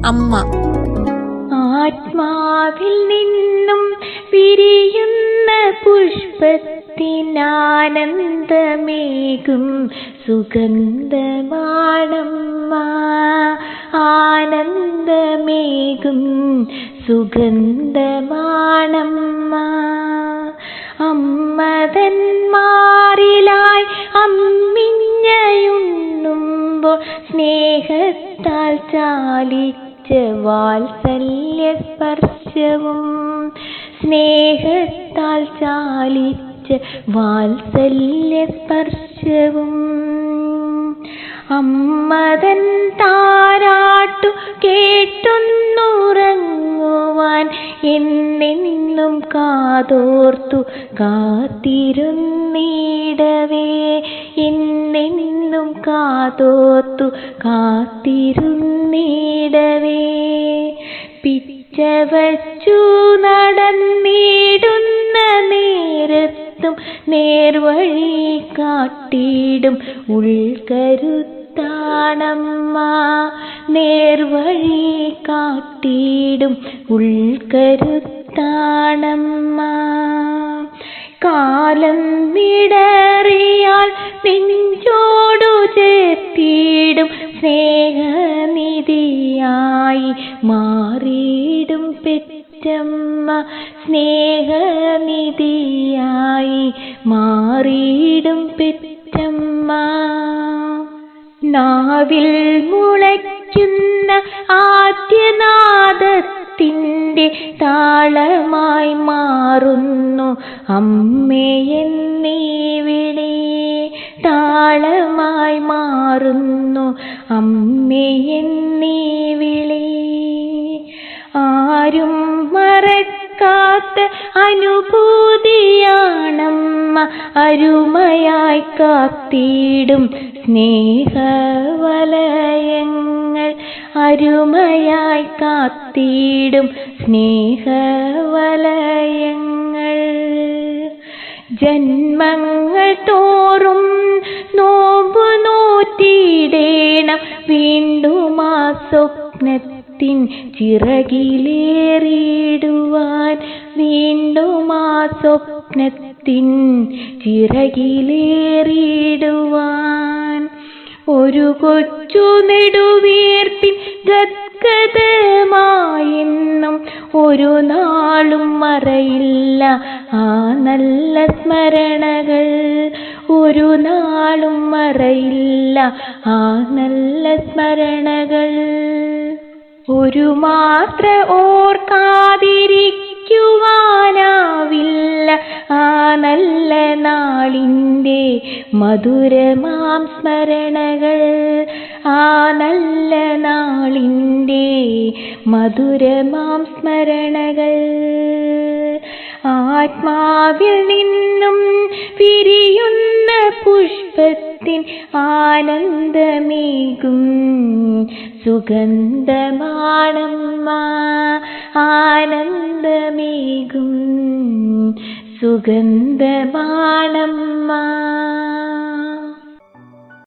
അമ്മ. ആത്മാവിൽ നിന്നും വിരിയുന്ന പുഷ്പത്തിനാനന്ദമേകും സുഗന്ധമാണമ്മ. ആനന്ദമേകും സുഗന്ധമാണമ്മ. അമ്മതന്മാരിലായി അമ്മിഞ്ഞയുണ്ണുമ്പോൾ സ്നേഹത്താൽ ചാലിച്ച വാത്സല്യ സ്പർശവും, സ്നേഹത്താൽ ചാലിച്ച വാത്സല്യ സ്പർശവും. അമ്മതൻ താരാട്ടു കേട്ടൊന്നുറങ്ങുവാൻ എന്നെന്നും കാതോർത്തു കാത്തിരുന്നിടവേ, എന്നെന്നും കാതോർത്തു കാത്തിരുന്നിടവേ. പിച്ചവച്ചു നടന്നിടുന്ന നേരത്തും നേർവഴി കാട്ടിടും ഉൾക്കരുത്താണമ്മ. നേർവഴി കാട്ടിടും ഉൾക്കരുത്താണമ്മ. കാലം വിടറിയാൽ നെഞ്ചോടു ചേർത്തിടും സ്നേഹനിധിയായി മാറിയിടും പെറ്റമ്മ. സ്നേഹനിധിയായി മാറിയിടും പെറ്റമ്മ. നാവിൽ മുളയ്ക്കുന്ന ആദ്യനാദത്തിൻ്റെ താളമായി മാറുന്നു അമ്മയെന്നീ വിളി. താളമായി മാറുന്നു അമ്മയെന്നീ വിളി. ആരും മറക്കാത്ത അനുഭൂതിയാണമ്മ. അരുമയായി കാത്തിടും സ്നേഹവലയങ്ങൾ. അരുമയായി കാത്തിടും സ്നേഹവലയങ്ങൾ. ജന്മങ്ങൾ തോറും നോമ്പു നോറ്റിടേണം വീണ്ടും ആ സ്വപ്നത്തിൻ ചിറകിലേറിടുവാൻ. വീണ്ടും ആ സ്വപ്നത്തിൻ ചിറകിലേറിടുവാൻ. ഒരു കൊച്ചു നെടുവീർപ്പിൻ ഗദ്ഗതമായെന്നും ഒരു നാളും മറയില്ല ആ നല്ല സ്മരണകൾ. ഒരു നാളും മറയില്ല ആ നല്ല സ്മരണകൾ. ഒരു മാത്ര ഓർക്കാതിരിക്കുവാനാവില്ല ആ നല്ല നാളിൻ്റെ മധുരമാം സ്മരണകൾ. ആ നല്ല നാളിൻ്റെ മധുരമാം സ്മരണകൾ. ആത്മാവിൽ നിന്നും വിരിയുന്ന പുഷ്പത്തിൻ ആനന്ദമേകും സുഗന്ധമാണമ്മ. ആനന്ദമേകും സുഗന്ധമാണമ്മ.